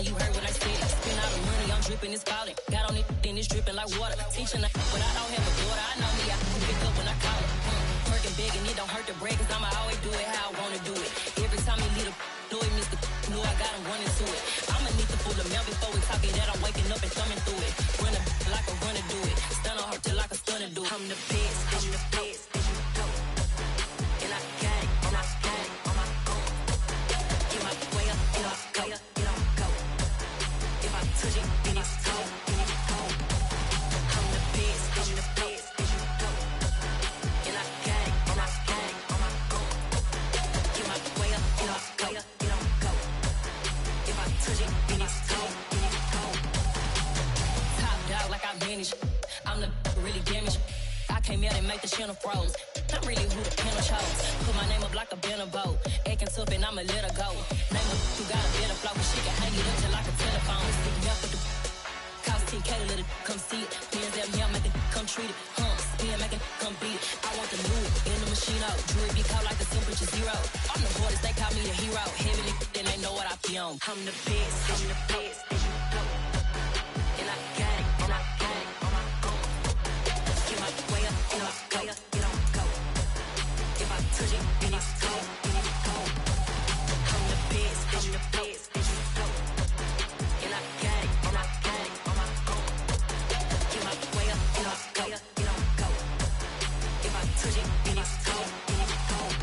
listen, you heard what I said. Spend all the money, I'm dripping, it's falling. Got on it, then it's dripping like water. Teaching but I don't have a daughter. I know me, I can pick up when I call her. Working big and it don't hurt to break, cause I'ma always do it how I wanna do it. Every time he leave the know it, Mr. Know I got him running to it. I'ma need to pull the mail before we talking that I'm waking up and thumbing through it. Run a like a runner do it. Stun on her till like a stunner do it. I'm the best, I'm the best. And I got it, and I got it on my own. Get my way up, get my way up, get on go. If I touch it, then it's cold, then it's cold. I'm the best, I'm the best. And I got it, and I got it on my own. Get my way up, get my way up, get on go. If I touch it, then it's cold, then it's cold. Top dog like I manage. I'm the really damaged. I came out and make the channel froze. I'm really who the panel chose. Put my name up like a banner boat. Acting tough and I'ma let her go. Name her who got a better flow. She can hang it up just like a telephone. Stick me up with the cost 10K to let it come see it. Pins at me, I make it come treat it. Spin, make it come beat it. I want the new in the machine out. Jewelry be caught like the temperature zero. I'm the boys, they call me the hero. Heavily, then they know what I be on. I'm the best, I'm the best. And I got it, and I got it on my own. Get my way up, get my way up, get on go. If I touch it, then it's cold, then it's cold. I'm the best, I'm the best. And I got it, and I got it on my own. Get my way up, get my way up, get on go. If I touch it, then it's cold, then it's cold.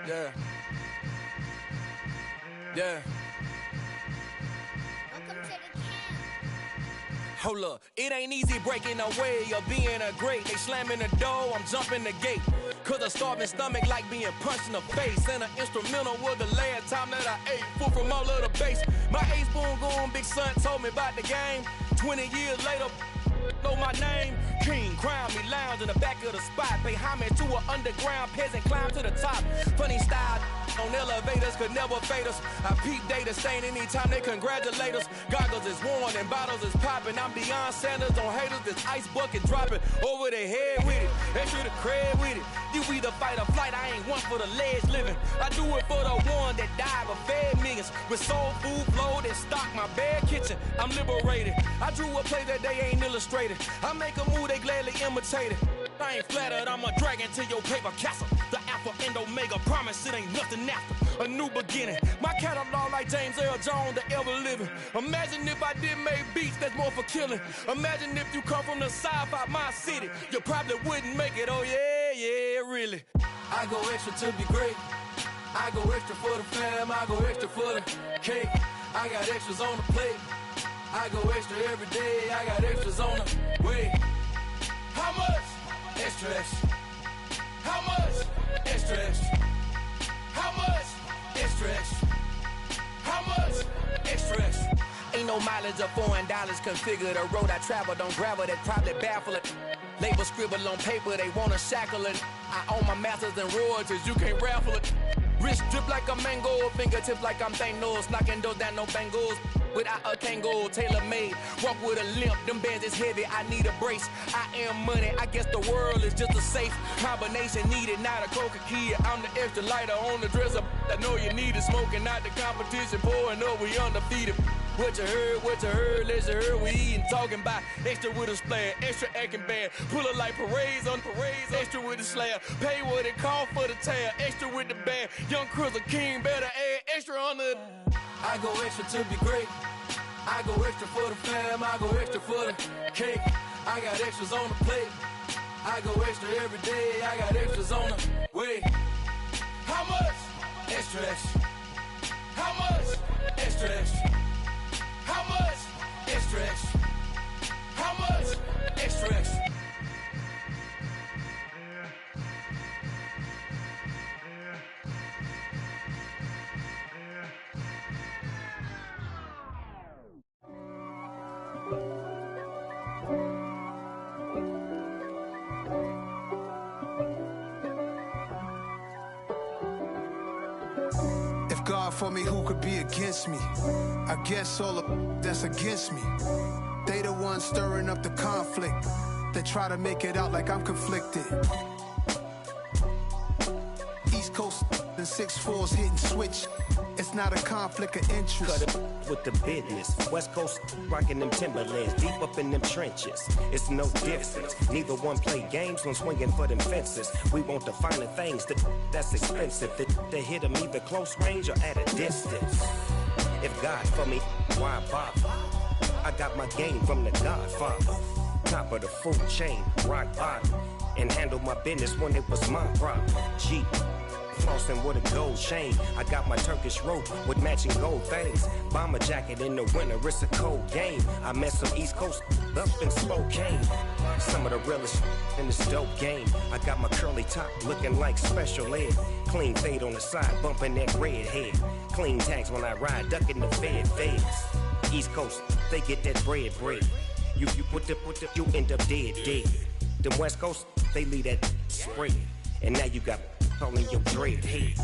Yeah. Yeah. Hold up, it ain't easy breaking away or being a great. They slamming the door, I'm jumping the gate. Cause a starving stomach like being punched in the face. And an instrumental was the last time that I ate food from all of the bass. My ace boom goon, big son told me about the game. 20 years later, know my name. King, crown me, lounge in the back of the spot. Pay homage to an underground peasant, climb to the top. Funny style on elevators could never fade us. I peep data stain anytime they congratulate us. Goggles is worn and bottles is popping. I'm Deion Sanders on haters, this ice bucket dropping over their head with it. Extra the cred with it. You either fight or flight, I ain't one for the ledge living. I do it for the one that died but fed millions. With soul food flow that stock my bad kitchen. I'm liberated. I drew a play that they ain't illustrated. I make a move, they gladly imitate it. I ain't flattered, I'm a dragon to your paper castle. The Alpha and Omega, promise it ain't nothing after. A new beginning. My catalog like James Earl Jones, the ever living. Imagine if I did make beats that's more for killing. Imagine if you come from the sci-fi, my city. You probably wouldn't make it, oh yeah, really. I go extra to be great. I go extra for the fam, I go extra for the cake. I got extras on the plate. I go extra every day, I got extras on the way. How much? Extra, extra. How much? Extra, extra. How much? Extra, extra. How much? Extra, extra. Ain't no mileage of $4 configure the road I travel. Don't gravel that probably baffle it. Label scribble on paper, they wanna shackle it. I own my masters and royalties, you can't raffle it. Wrist drip like a mango, fingertips like I'm Thanos. Knocking those down, no bangles. Without a Kango, tailor-made. Walk with a limp, them bands is heavy, I need a brace. I am money, I guess the world is just a safe combination needed, not a coca-key. I'm the extra lighter on the dresser. I know you need it, smoking out the competition, pouring up, we undefeated. What you heard, let's hear we eatin', talking about extra with a splash, extra acting bad, pull it like parades on parades, extra with the slab, pay what it cost for the tab, extra with the band, young Chris a king, better add extra on the. I go extra to be great, I go extra for the fam, I go extra for the cake, I got extras on the plate, I go extra every day, I got extras on the way. How much? Extra, extra. How much? Extra, extra. How much? Extra, extra. How much? Extra, extra. If God for me, who could be against me? I guess all of that's against me. They the ones stirring up the conflict. They try to make it out like I'm conflicted. East Coast and 6'4s hitting switch. It's not a conflict of interest. Cut it with the business. West Coast rocking them Timberlands, deep up in them trenches. It's no difference. Neither one play games when swinging for them fences. We want the finer things that's expensive. They hit them either close range or at a distance. If God for me, why bother? I got my game from the Godfather. Top of the food chain, rock bottom. And handle my business when it was my problem. G. Flossing with a gold chain. I got my Turkish rope with matching gold things. Bomber jacket in the winter, it's a cold game. I met some East Coast up in Spokane. Some of the realest in this dope game. I got my curly top looking like special ed. Clean fade on the side, bumping that red head. Clean tags when I ride, ducking the feds. East Coast, they get that bread. You put the, you end up dead. Them West Coast, they leave that spread. And now you got calling your dread head.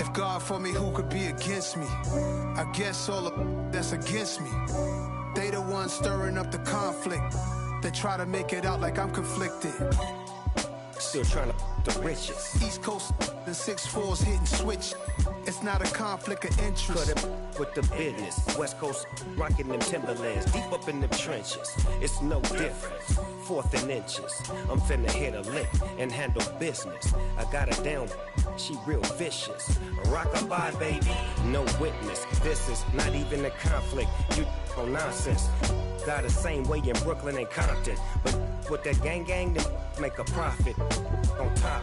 If God for me, who could be against me? I guess all of that's against me. They the ones stirring up the conflict. They try to make it out like I'm conflicted. Still trying to the riches. East Coast and 6'4s hitting switch. It's not a conflict of interest. Cut it with the business. West Coast rocking them Timberlands, deep up in them trenches. It's no difference. 4th and inches. I'm finna hit a lick and handle business. I got her down, she real vicious. Rockabye, baby, no witness. This is not even a conflict. You on nonsense. Got the same way in Brooklyn and Compton. But with that gang, then make a profit. On top,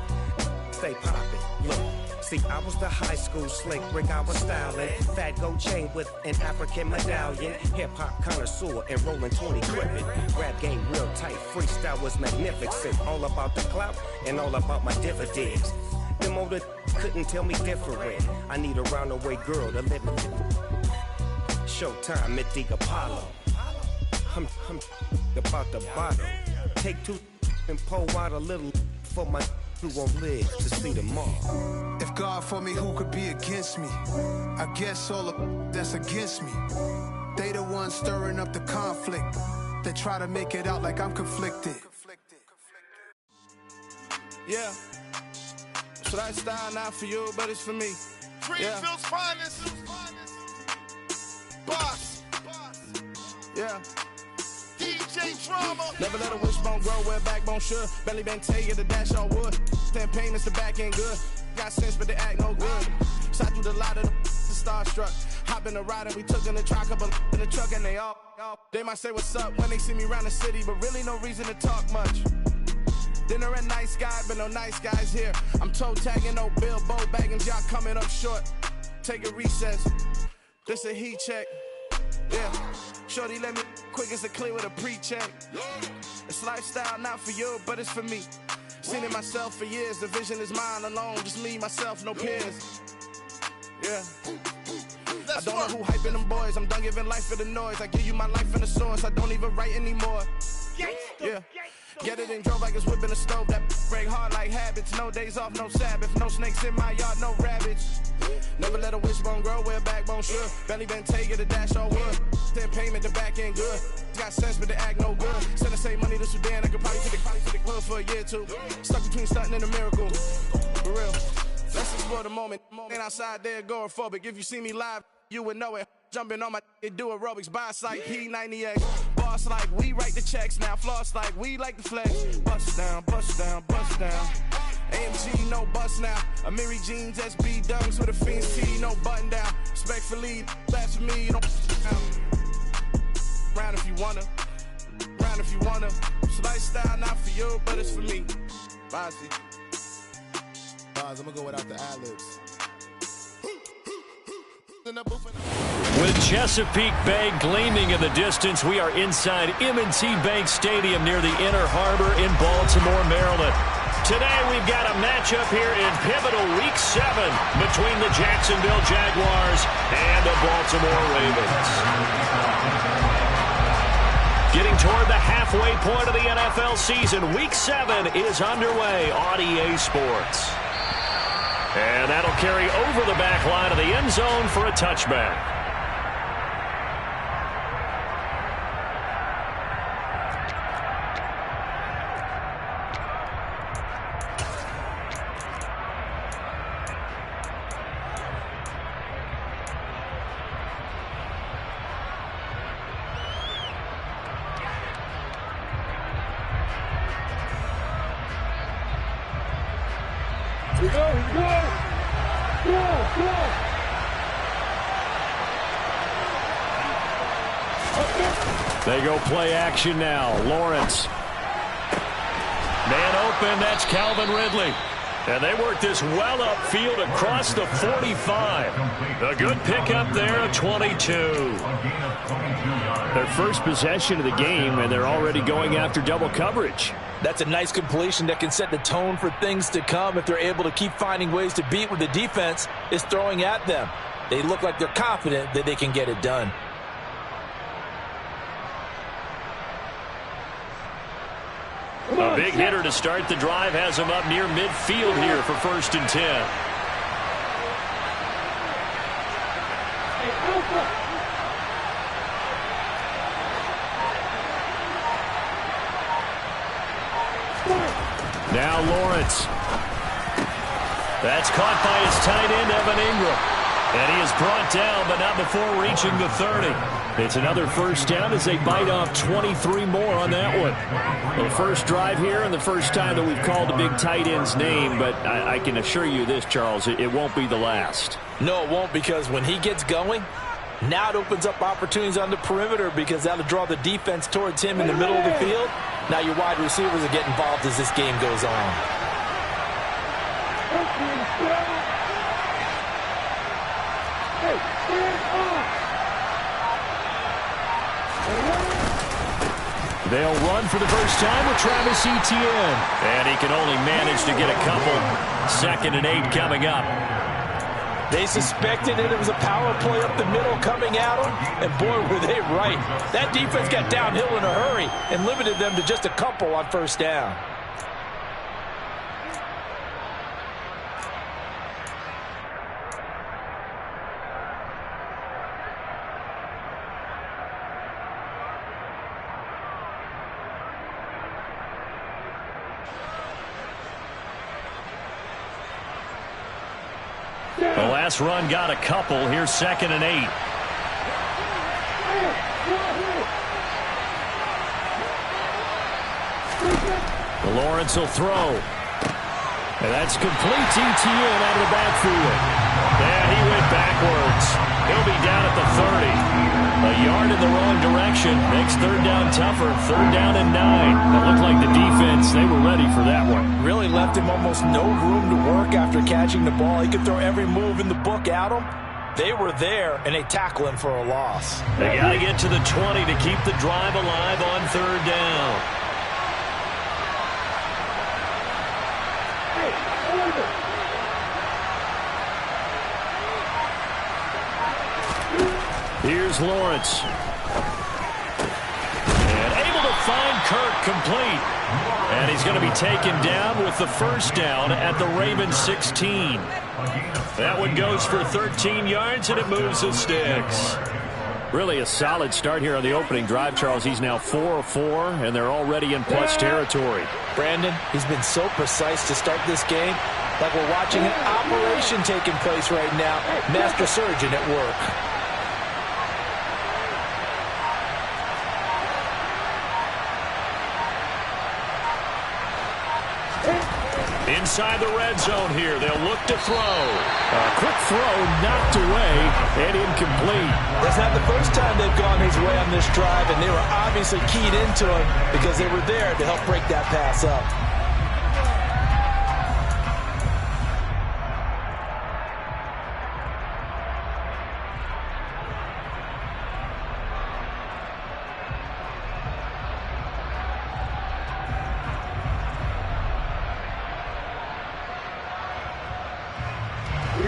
stay poppin'. Look. See, I was the high school slick Rick, I was styling. Fat gold chain with an African medallion. Hip-hop connoisseur and rolling 20 gripping. Rap game real tight, freestyle was magnificent. All about the clout and all about my dividends. Them older couldn't tell me different. I need a roundaway girl to live in. Showtime at the Apollo. I'm about the bottle. Take 2 and pour out a little for my who won't live to see tomorrow. If God for me, who could be against me? I guess all of that's against me. They the ones stirring up the conflict. They try to make it out like I'm conflicted. Yeah. So that style not for you, but it's for me. Greenfield's finest. Boss. Yeah. DJ Drama. Never let a wishbone grow where backbone should. Belly been taking the dash on wood. Stand payments, the back ain't good. Got sense, but they act no good. Shot through the lot of the starstruck. Hop in the ride and we took in the truck, couple in the truck and they all. They might say what's up when they see me around the city, but really no reason to talk much. Dinner at nice guy, but no nice guys here. I'm toe tagging, no bill, bow bagging, y'all coming up short. Take a recess. This a heat check. Yeah. Shorty let me quick as a clear with a pre-check. It's lifestyle not for you, but it's for me. Seen it myself for years. The vision is mine alone. Just me, myself, no peers. Yeah. I don't know who hyping them boys. I'm done giving life for the noise. I give you my life in the source. I don't even write anymore. Yeah. Get it and drove like it's whipping a stove. That break hard like habits. No days off, no Sabbath. No snakes in my yard, no rabbits. Never let a wishbone grow where backbone should. Belly been taking the dash on wood. Then payment, the back end good. Got sense, but they act no good. Send the same money to Sudan. I could probably take the hood for a year or two. Stuck between stunting and a miracle. For real. Let's explore the moment. Ain't outside there agoraphobic. If you see me live, you would know it. Jumping on my do aerobics, boss like P90X. Boss like we write the checks now. Floss like we like the flex. Bust down, bust down, bust down. AMG, no bust now. Amiri jeans, SB dunks with a Fiends T, no button down. Respectfully, that's for me, you don't round if you wanna. Round if you wanna. It's lifestyle not for you, but it's for me. Bossy. Boz, I'm gonna go without the ad-libs. With Chesapeake Bay gleaming in the distance, we are inside M&T Bank Stadium near the Inner Harbor in Baltimore, Maryland. Today we've got a matchup here in pivotal Week 7 between the Jacksonville Jaguars and the Baltimore Ravens. Getting toward the halfway point of the NFL season, Week 7 is underway on EA Sports. And that'll carry over the back line of the end zone for a touchback. They go play action now. Lawrence. Man open, that's Calvin Ridley. And they work this well upfield across the 45. A good pickup there at 22. Their first possession of the game, and they're already going after double coverage. That's a nice completion that can set the tone for things to come if they're able to keep finding ways to beat what the defense is throwing at them. They look like they're confident that they can get it done. A big hitter to start the drive has him up near midfield here for 1st and 10. Now Lawrence. That's caught by his tight end, Evan Ingram. And he is brought down, but not before reaching the 30. It's another 1st down as they bite off 23 more on that one. The first drive here and the first time that we've called a big tight end's name, but I can assure you this, Charles, it won't be the last. No, it won't, because when he gets going, now it opens up opportunities on the perimeter because that'll draw the defense towards him in the middle of the field. Now your wide receivers will get involved as this game goes on. They'll run for the first time with Travis Etienne. And he can only manage to get a couple. 2nd and 8 coming up. They suspected it was a power play up the middle coming at them, and boy, were they right. That defense got downhill in a hurry and limited them to just a couple on 1st down. The last run got a couple. Here's 2nd and 8. Lawrence will throw. And that's complete to Etienne out of the backfield. Yeah, he went backwards. He'll be down at the 30. A yard in the wrong direction. Makes 3rd down tougher. 3rd down and 9. It looked like the defense, they were ready for that one. Really left him almost no room to work after catching the ball. He could throw every move in the book at him. They were there, and they tackle him for a loss. They got to get to the 20 to keep the drive alive on 3rd down. Here's Lawrence. And able to find Kirk complete. And he's going to be taken down with the 1st down at the Ravens 16. That one goes for 13 yards, and it moves the sticks. Really a solid start here on the opening drive, Charles. He's now 4 of 4, and they're already in plus territory. Brandon, he's been so precise to start this game. Like we're watching an operation taking place right now. Master surgeon at work. Inside the red zone here. They'll look to throw. A quick throw knocked away and incomplete. That's not the first time they've gone his way on this drive, and they were obviously keyed into him because they were there to help break that pass up.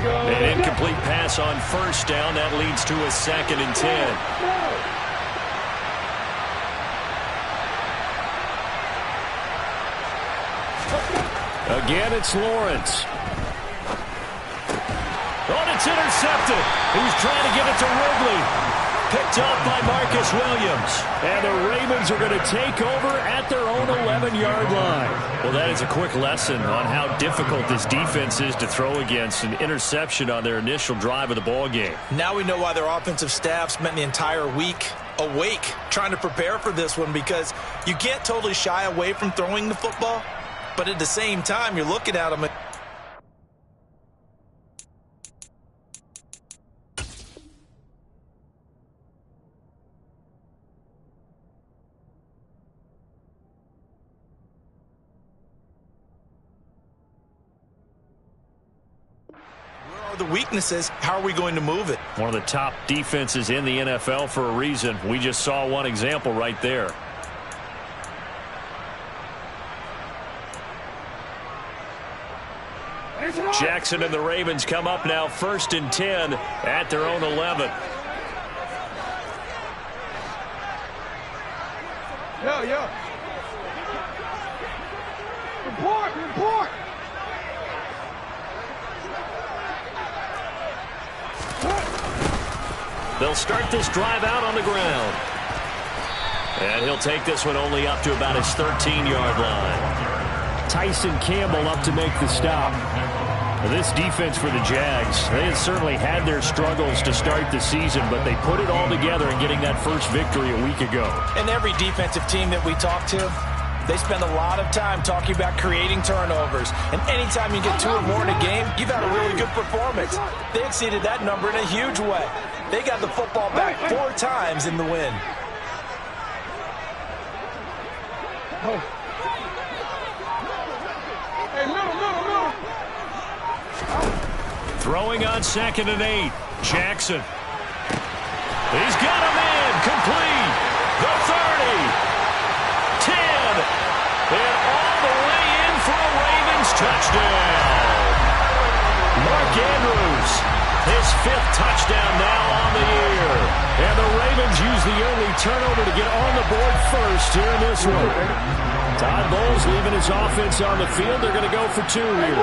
An incomplete pass on 1st down. That leads to a 2nd and 10. Again, it's Lawrence. Oh, and it's intercepted. He's trying to give it to Ridley. Picked up by Marcus Williams. And the Ravens are going to take over at their own 11-yard line. Well, that is a quick lesson on how difficult this defense is to throw against. An interception on their initial drive of the ball game. Now we know why their offensive staff spent the entire week awake trying to prepare for this one, because you can't totally shy away from throwing the football, but at the same time, you're looking at them are the weaknesses? How are we going to move it? One of the top defenses in the NFL for a reason. We just saw one example right there. Jackson and the Ravens come up now 1st and 10 at their own 11. Yo. Report. They'll start this drive out on the ground. And he'll take this one only up to about his 13-yard line. Tyson Campbell up to make the stop. This defense for the Jags, they had certainly had their struggles to start the season, but they put it all together in getting that first victory a week ago. And every defensive team that we talk to, they spend a lot of time talking about creating turnovers. And anytime you get 2 or more in a game, you've had a really good performance. They exceeded that number in a huge way. They got the football back 4 times in the win. Hey, middle. Throwing on 2nd and 8. Jackson. He's got a man. Complete. The 30. 10. And all the way in for a Ravens touchdown. Mark Andrews. His 5th touchdown now on the year. And the Ravens use the only turnover to get on the board first here in this one. Todd Bowles leaving his offense on the field. They're going to go for 2 here.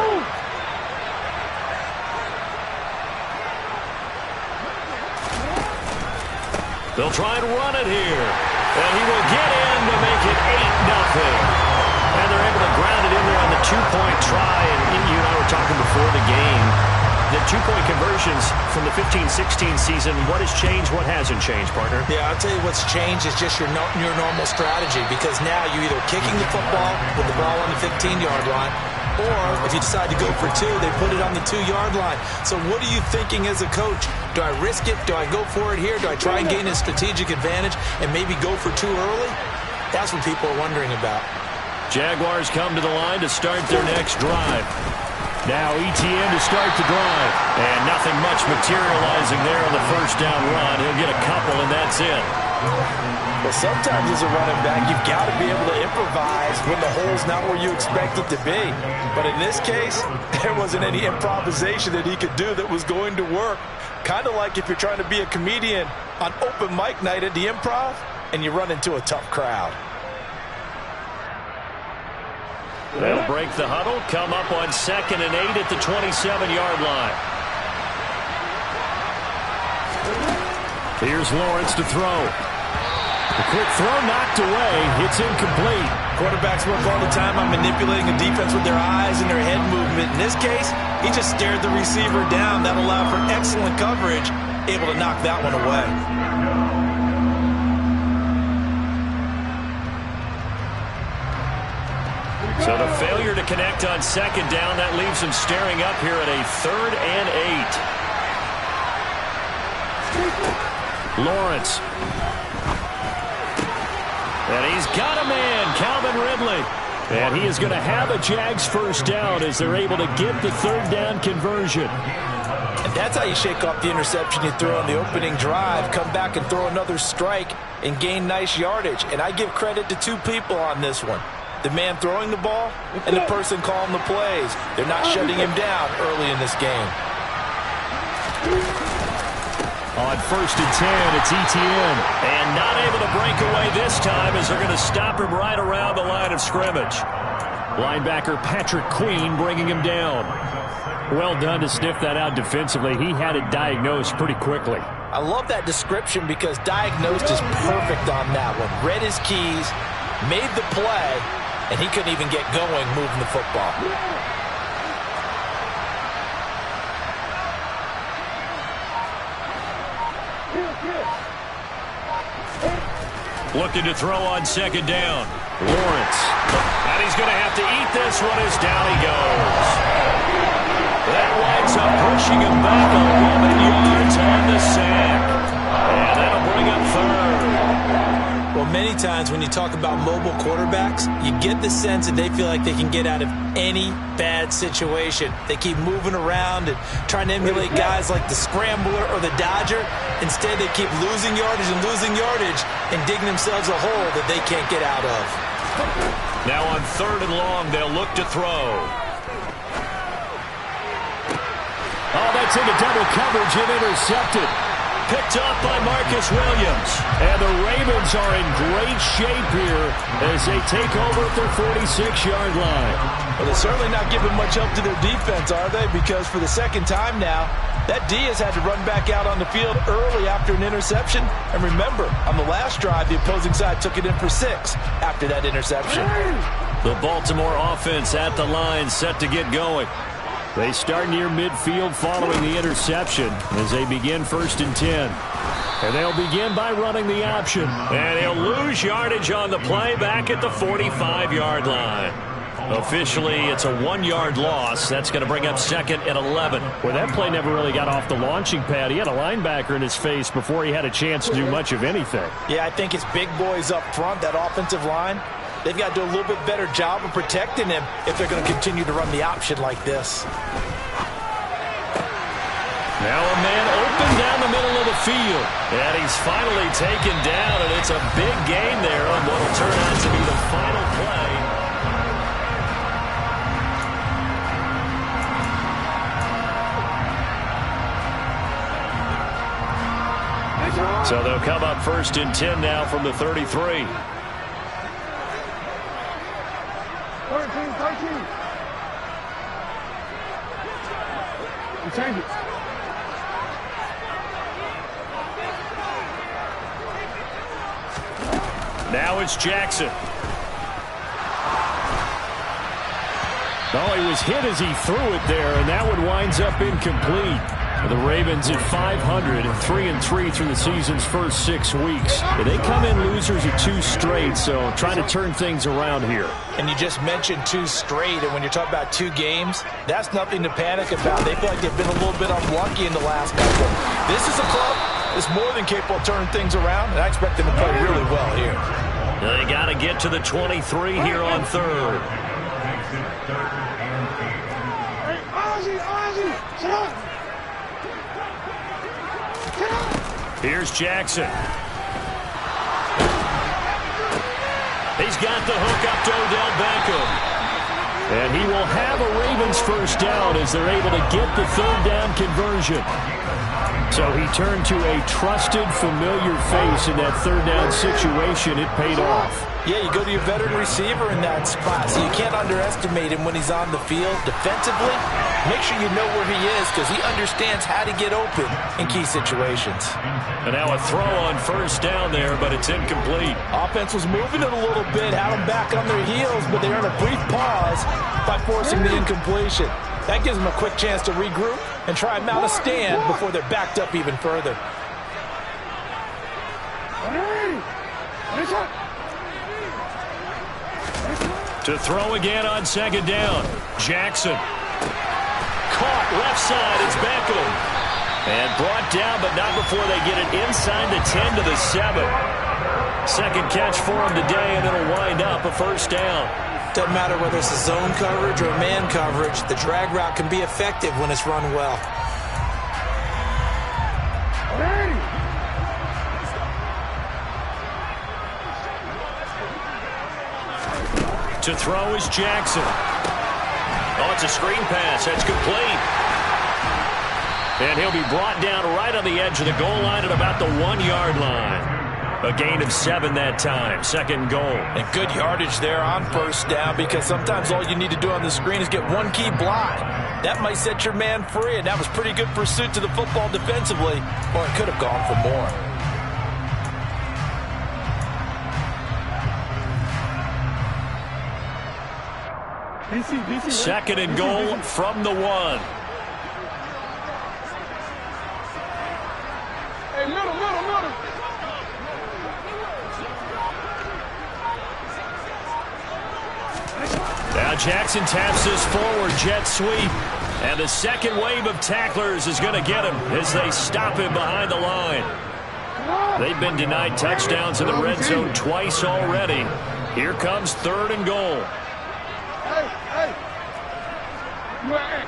They'll try and run it here. And he will get in to make it 8-0. And they're able to ground it in there on the 2-point try. And you and I were talking before the game. The 2-point conversions from the 15-16 season, what has changed, what hasn't changed, partner? Yeah, I'll tell you what's changed is just your normal strategy, because now you're either kicking the football with the ball on the 15-yard line, or if you decide to go for 2, they put it on the 2-yard line. So what are you thinking as a coach? Do I risk it? Do I go for it here? Do I try and gain a strategic advantage and maybe go for 2 early? That's what people are wondering about. Jaguars come to the line to start their next drive. Now Etienne to start the drive. And nothing much materializing there on the first down run. He'll get a couple, and that's it. Well, sometimes as a running back, you've got to be able to improvise when the hole's not where you expect it to be. But in this case, there wasn't any improvisation that he could do that was going to work. Kind of like if you're trying to be a comedian on open mic night at the Improv and you run into a tough crowd. They'll break the huddle, come up on 2nd and 8 at the 27-yard line. Here's Lawrence to throw. The quick throw knocked away. It's incomplete. Quarterbacks work all the time on manipulating a defense with their eyes and their head movement. In this case, he just stared the receiver down. That allowed for excellent coverage, able to knock that one away. So the failure to connect on 2nd down, that leaves him staring up here at a 3rd and 8. Lawrence. And he's got a man, Calvin Ridley. And he is going to have a Jags first down as they're able to get the 3rd down conversion. And that's how you shake off the interception you threw on the opening drive, come back and throw another strike and gain nice yardage. And I give credit to 2 people on this one. The man throwing the ball and the person calling the plays. They're not shutting him down early in this game. On 1st and 10, it's Etienne. And not able to break away this time as they're going to stop him right around the line of scrimmage. Linebacker Patrick Queen bringing him down. Well done to sniff that out defensively. He had it diagnosed pretty quickly. I love that description because diagnosed is perfect on that one. Read his keys, made the play, and he couldn't even get going moving the football. Looking to throw on 2nd down. Lawrence. And he's going to have to eat this one as down he goes. That winds up pushing him back 11 yards on the sack. And that'll bring up 3rd. Well, many times when you talk about mobile quarterbacks, you get the sense that they feel like they can get out of any bad situation. They keep moving around and trying to emulate guys like the Scrambler or the Dodger. Instead, they keep losing yardage and digging themselves a hole that they can't get out of. Now on 3rd and long, they'll look to throw. Oh, that's into double coverage and intercepted. Picked up by Marcus Williams. And the Ravens are in great shape here as they take over at their 46-yard line. Well, they're certainly not giving much help to their defense, are they? Because for the second time now, that D has had to run back out on the field early after an interception. And remember, on the last drive, the opposing side took it in for 6 after that interception. The Baltimore offense at the line, set to get going. They start near midfield following the interception as they begin 1st and 10. And they'll begin by running the option. And he'll lose yardage on the play back at the 45-yard line. Officially, it's a 1-yard loss. That's going to bring up 2nd and 11. Well, that play never really got off the launching pad. He had a linebacker in his face before he had a chance to do much of anything. Yeah, I think it's big boys up front, that offensive line. They've got to do a little bit better job of protecting him if they're going to continue to run the option like this. Now a man open down the middle of the field. And he's finally taken down, and it's a big gain there on what will turn out to be the final play. So they'll come up 1st and 10 now from the 33. 13. Change it. Now it's Jackson. Oh, he was hit as he threw it there, and that one winds up incomplete. The Ravens at 500 and 3-3 through the season's first 6 weeks. They come in losers at 2 straight, so trying to turn things around here. And you just mentioned 2 straight, and when you're talking about 2 games, that's nothing to panic about. They feel like they've been a little bit unlucky in the last couple. This is a club that's more than capable of turning things around, and I expect them to play really well here. They got to get to the 23 here on 3rd. Hey, Ozzie, shut up. Here's Jackson. He's got the hook up to Odell Beckham. And he will have a Ravens first down as they're able to get the 3rd down conversion. So he turned to a trusted, familiar face in that 3rd down situation. It paid off. Yeah, you go to your veteran receiver in that spot, so you can't underestimate him when he's on the field. Defensively, make sure you know where he is because he understands how to get open in key situations. And now a throw on 1st down there, but it's incomplete. Offense was moving it a little bit, had them back on their heels, but they earned a brief pause by forcing the incompletion. That gives them a quick chance to regroup and try and mount a stand before they're backed up even further. To throw again on 2nd down. Jackson. Caught left side. It's Beckham. And brought down, but not before they get it inside the 10 to the 7. Second catch for him today, and it'll wind up a 1st down. Doesn't matter whether it's a zone coverage or man coverage. The drag route can be effective when it's run well. To throw is Jackson. Oh, it's a screen pass. That's complete. And he'll be brought down right on the edge of the goal line at about the 1-yard line. A gain of 7 that time. 2nd goal. And good yardage there on 1st down because sometimes all you need to do on the screen is get one key block. That might set your man free, and that was pretty good pursuit to the football defensively, or it could have gone for more. DC, 2nd and goal from the 1. Hey, middle. Now Jackson taps this forward jet sweep. And the second wave of tacklers is going to get him as they stop him behind the line. They've been denied touchdowns in the red zone twice already. Here comes 3rd and goal. Hey. You are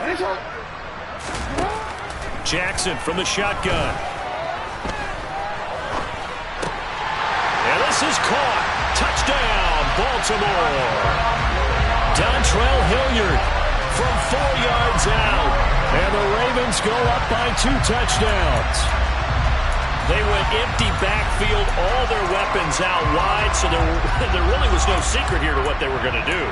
X. Jackson from the shotgun. And this is caught. Touchdown, Baltimore. Dontrell Hilliard from 4 yards out. And the Ravens go up by 2 touchdowns. They went empty backfield, all their weapons out wide, so there really was no secret here to what they were going to do.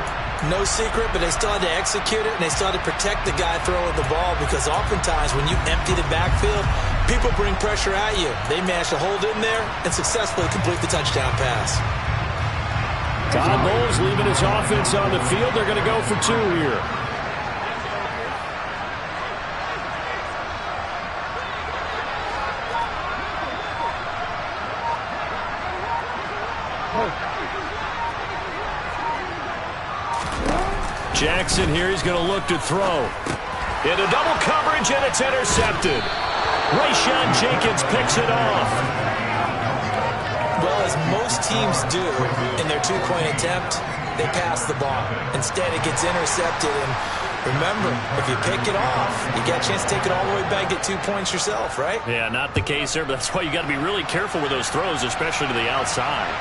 No secret, but they still had to execute it, and they still had to protect the guy throwing the ball, because oftentimes when you empty the backfield, people bring pressure at you. They managed to hold in there and successfully complete the touchdown pass. Todd Bowles leaving his offense on the field. They're going to go for 2 here. Jackson here, he's going to look to throw. Into double coverage, and it's intercepted. Rayshawn Jenkins picks it off. Well, as most teams do in their 2-point attempt, they pass the ball. Instead, it gets intercepted, and remember, if you pick it off, you get a chance to take it all the way back, get 2 points yourself, right? Yeah, not the case there, but that's why you got to be really careful with those throws, especially to the outside.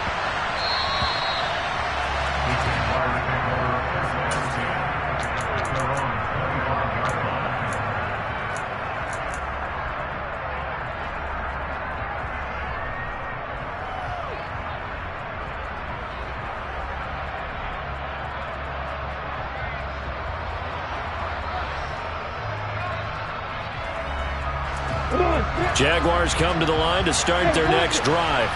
Jaguars come to the line to start their next drive.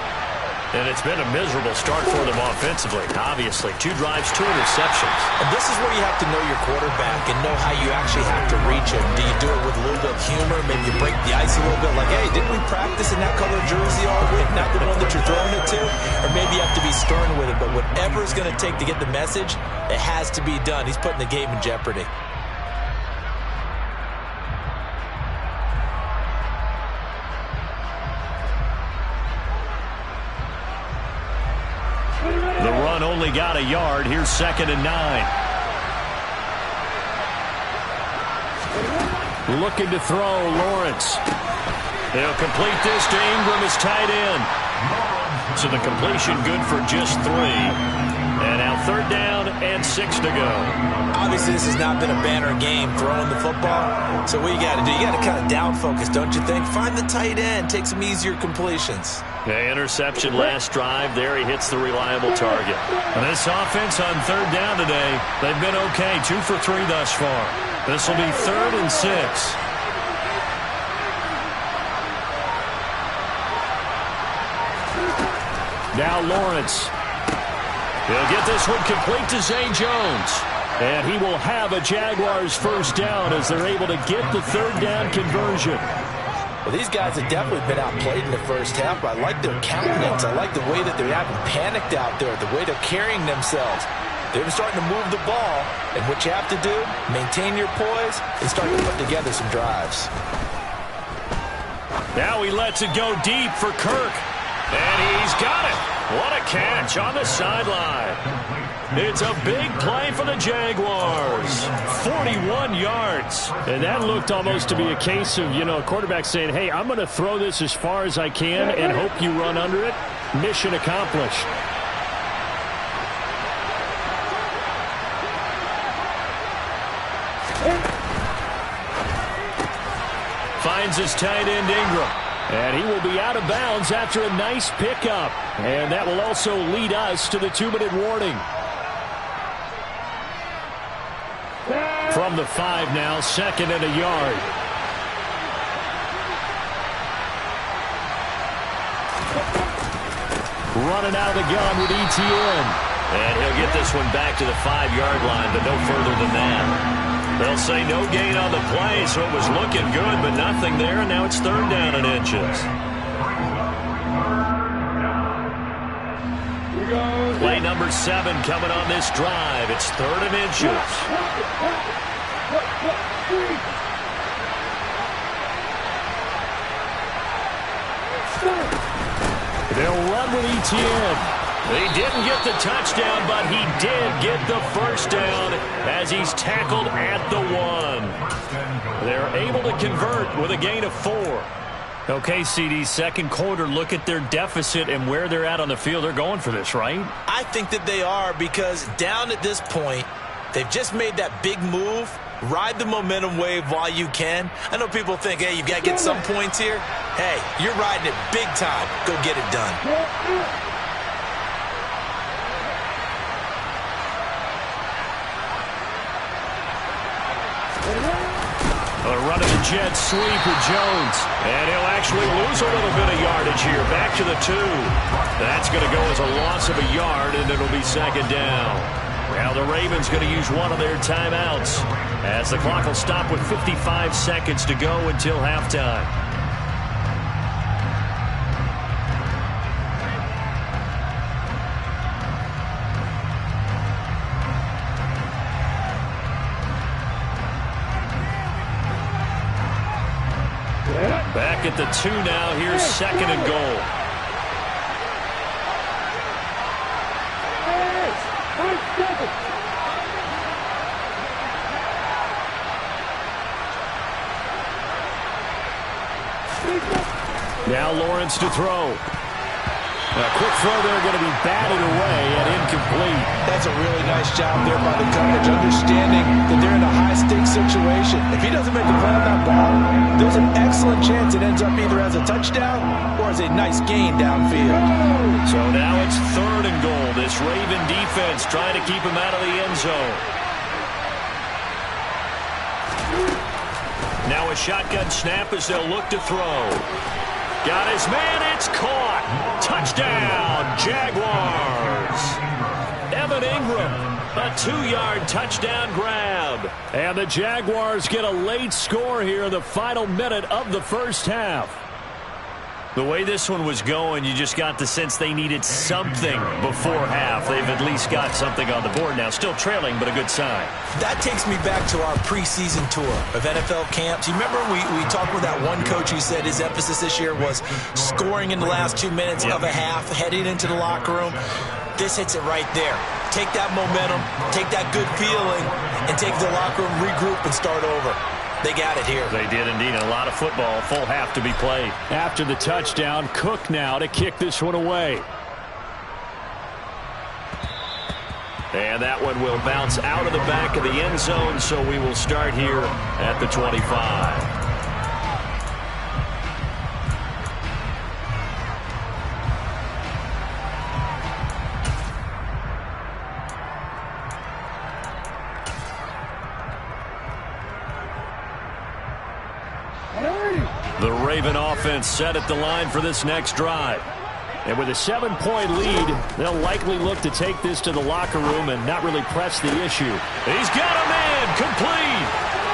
And it's been a miserable start for them offensively. Obviously, 2 drives, 2 interceptions. And this is where you have to know your quarterback and know how you actually have to reach him. Do you do it with a little bit of humor? Maybe you break the ice a little bit like, hey, didn't we practice in that color jersey all week? Not the one that you're throwing it to? Or maybe you have to be stern with it. But whatever it's going to take to get the message, it has to be done. He's putting the game in jeopardy. The run only got a yard. Here's 2nd and 9. Looking to throw, Lawrence. They'll complete this to Ingram as tight end. So the completion good for just 3. And now 3rd down and 6 to go. Obviously, this has not been a banner game throwing the football. So what you got to do, you got to kind of down focus, don't you think? Find the tight end, take some easier completions. Yeah, interception last drive. There he hits the reliable target. And this offense on 3rd down today, they've been okay. 2 for 3 thus far. This will be 3rd and 6. Now Lawrence. He'll get this one complete to Zay Jones. And he will have a Jaguars 1st down as they're able to get the 3rd down conversion. Well, these guys have definitely been outplayed in the first half, but I like their countenance. I like the way that they haven't panicked out there, the way they're carrying themselves. They're starting to move the ball, and what you have to do, maintain your poise and start to put together some drives. Now he lets it go deep for Kirk, and he's got it. What a catch on the sideline. It's a big play for the Jaguars. 41 yards. And that looked almost to be a case of, a quarterback saying, hey, I'm going to throw this as far as I can and hope you run under it. Mission accomplished. Finds his tight end Ingram. And he will be out of bounds after a nice pickup. And that will also lead us to the 2-minute warning. From the 5 now, 2nd and a yard. Running out of the gun with Etienne. And he'll get this one back to the 5-yard line, but no further than that. They'll say no gain on the play, so it was looking good, but nothing there, and now it's 3rd down and inches. Play number 7 coming on this drive. It's 3rd and inches. They'll run with Etienne. He didn't get the touchdown, but he did get the first down as he's tackled at the 1. They're able to convert with a gain of 4. Okay, CD, second quarter, look at their deficit and where they're at on the field. They're going for this, right? I think that they are, because down at this point, they've just made that big move. Ride the momentum wave while you can. I know people think, hey, you've got to get some points here. Hey, you're riding it big time. Go get it done. A run of the jet sweep with Jones. And he'll actually lose a little bit of yardage here. Back to the 2. That's going to go as a loss of a yard, and it'll be second down. Now the Ravens going to use one of their timeouts as the clock will stop with 55 seconds to go until halftime. Back at the 2 now. Here's second and goal. Now Lawrence to throw. A quick throw there, going to be batted away and incomplete. That's a really nice job there by the coverage, understanding that they're in a high-stakes situation. If he doesn't make a play on that ball, there's an excellent chance it ends up either as a touchdown or as a nice gain downfield. So now it's third and goal. This Raven defense trying to keep him out of the end zone. Now a shotgun snap as they'll look to throw. Got his man, it's caught. Touchdown, Jaguars. Evan Ingram, a 2-yard touchdown grab. And the Jaguars get a late score here in the final minute of the first half. The way this one was going, you just got the sense they needed something before half. They've at least got something on the board now. Still trailing, but a good sign. That takes me back to our preseason tour of NFL camps. You remember we talked with that one coach who said his emphasis this year was scoring in the last 2 minutes of a half, heading into the locker room. This hits it right there. Take that momentum, take that good feeling, and take the locker room, regroup, and start over. They got it here. They did indeed. A lot of football, full half to be played. After the touchdown, Cook now to kick this one away. And that one will bounce out of the back of the end zone, so we will start here at the 25. The Raven offense set at the line for this next drive. And with a 7-point lead, they'll likely look to take this to the locker room and not really press the issue. He's got a man, complete.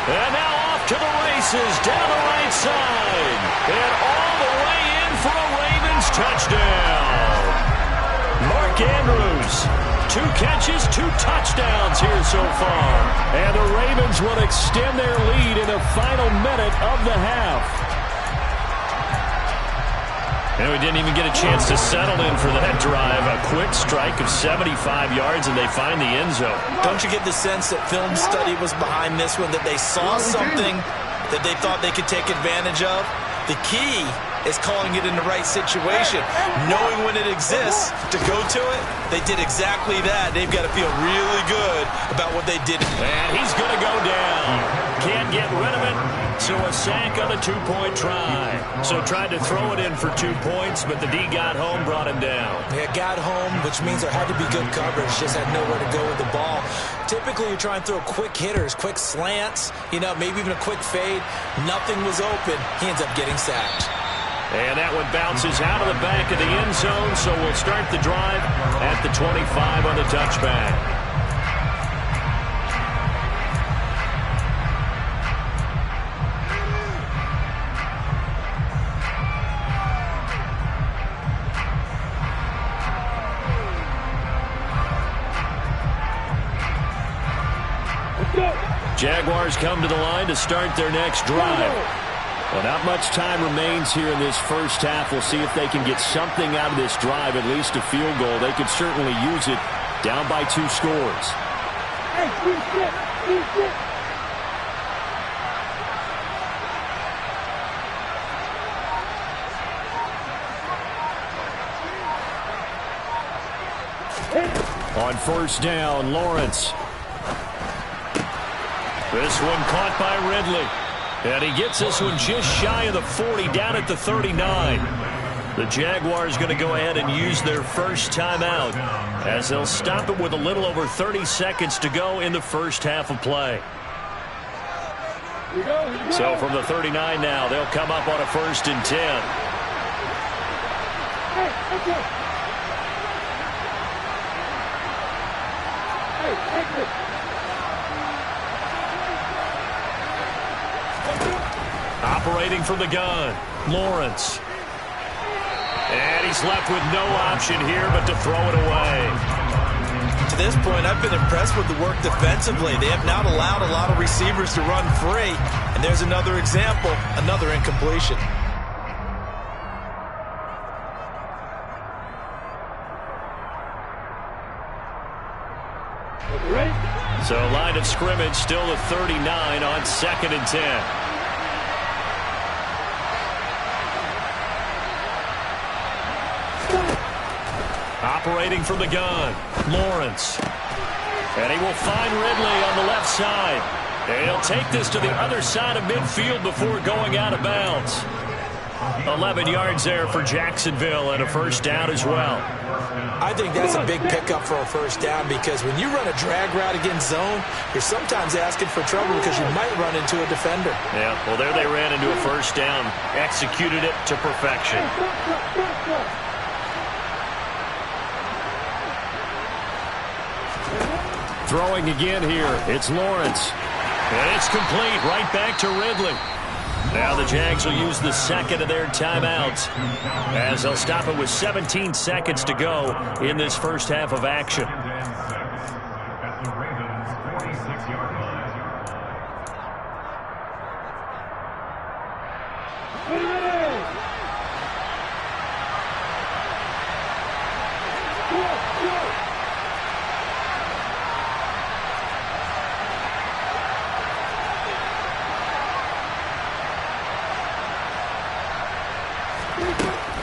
And now off to the races, down the right side. And all the way in for a Ravens touchdown. Mark Andrews, 2 catches, 2 touchdowns here so far. And the Ravens will extend their lead in the final minute of the half. And we didn't even get a chance to settle in for that drive. A quick strike of 75 yards, and they find the end zone. Don't you get the sense that film study was behind this one, that they saw something that they thought they could take advantage of? The key is calling it in the right situation. Knowing when it exists to go to it, they did exactly that. They've got to feel really good about what they did. And he's going to go down. Can't get rid of it. So a sack on the 2-point try. So tried to throw it in for 2 points, but the D got home, brought him down. Yeah, got home, which means there had to be good coverage. Just had nowhere to go with the ball. Typically, you try and throw quick hitters, quick slants, maybe even a quick fade. Nothing was open. He ends up getting sacked. And that one bounces out of the back of the end zone, so we'll start the drive at the 25 on the touchback. Jaguars come to the line to start their next drive. Well, not much time remains here in this first half. We'll see if they can get something out of this drive, at least a field goal. They could certainly use it down by 2 scores. Hey, reset. On first down, Lawrence. This one caught by Ridley. And he gets this one just shy of the 40, down at the 39. The Jaguars going to go ahead and use their first timeout as they'll stop it with a little over 30 seconds to go in the first half of play. So from the 39 now, they'll come up on a 1st and 10. Operating from the gun, Lawrence. And he's left with no option here but to throw it away. To this point, I've been impressed with the work defensively. They have not allowed a lot of receivers to run free. And there's another example, another incompletion. So line of scrimmage still the 39 on 2nd and 10. Operating from the gun, Lawrence. And he will find Ridley on the left side. And he'll take this to the other side of midfield before going out of bounds. 11 yards there for Jacksonville and a first down as well. I think that's a big pickup for a first down because when you run a drag route against zone, you're sometimes asking for trouble because you might run into a defender. Yeah, well, there they ran into a first down, executed it to perfection. Throwing again here, it's Lawrence. And it's complete, right back to Ridley. Now the Jags will use the 2nd of their timeouts as they'll stop it with 17 seconds to go in this first half of action.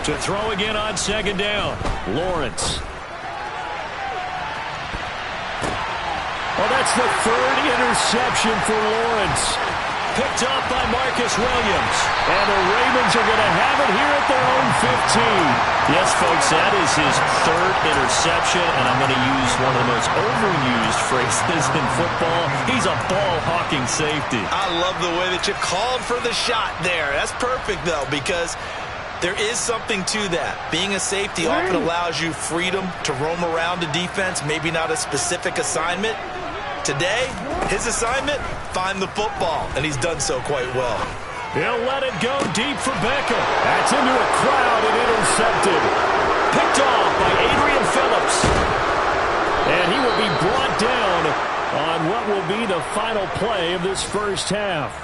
To throw again on 2nd down, Lawrence. Well, that's the 3rd interception for Lawrence. Picked off by Marcus Williams. And the Ravens are going to have it here at their own 15. Yes, folks, that is his 3rd interception, and I'm going to use one of the most overused phrases in football. He's a ball-hawking safety. I love the way that you called for the shot there. That's perfect, though, because there is something to that. Being a safety often allows you freedom to roam around a defense, maybe not a specific assignment. Today, his assignment, find the football, and he's done so quite well. He'll let it go deep for Beckham. That's into a crowd and intercepted. Picked off by Adrian Phillips. And he will be brought down on what will be the final play of this first half.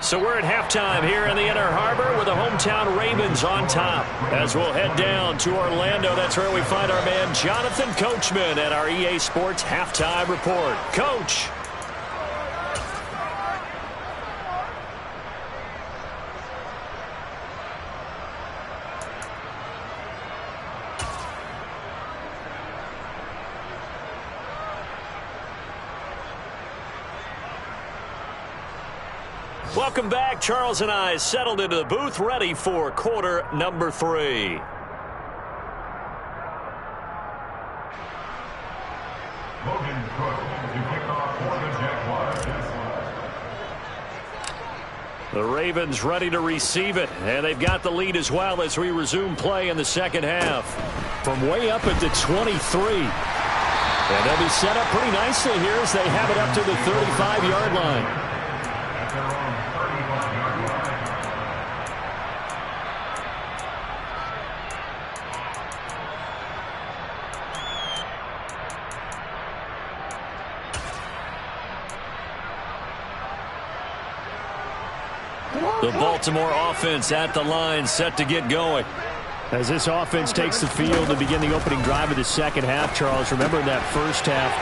So we're at halftime here in the Inner Harbor with the hometown Ravens on top. As we'll head down to Orlando, that's where we find our man Jonathan Coachman at our EA Sports Halftime Report. Coach. Welcome back. Charles and I settled into the booth, ready for quarter number 3. The Ravens ready to receive it, and they've got the lead as well as we resume play in the second half. From way up at the 23. And they'll be set up pretty nicely here as they have it up to the 35-yard line. The Baltimore offense at the line, set to get going. As this offense takes the field to begin the opening drive of the second half, Charles, remember in that first half,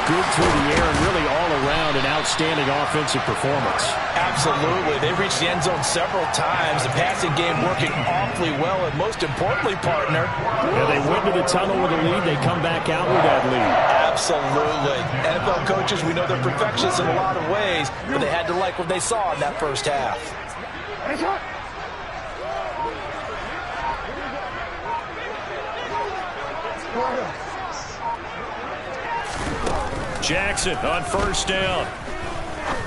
good through the air and really all around an outstanding offensive performance. Absolutely. They reached the end zone several times. The passing game working awfully well, and most importantly, partner. Yeah, they went to the tunnel with a lead. They come back out with that lead. Absolutely. NFL coaches, we know they're perfectionists in a lot of ways, but they had to like what they saw in that first half. Jackson on first down.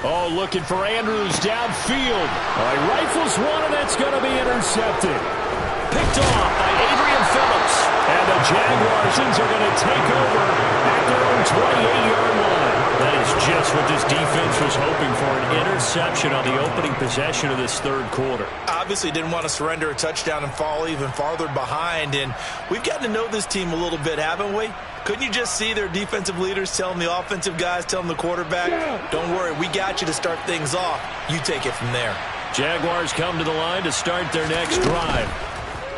Oh, looking for Andrews downfield. He rifles one, and that's going to be intercepted. Picked off by Adrian Phillips. And the Jaguars are going to take over at their own 28-yard line. That is just what this defense was hoping for, an interception on the opening possession of this third quarter. Obviously didn't want to surrender a touchdown and fall even farther behind. And we've gotten to know this team a little bit, haven't we? Couldn't you just see their defensive leaders telling the offensive guys, telling the quarterback, don't worry, we got you to start things off. You take it from there. Jaguars come to the line to start their next drive.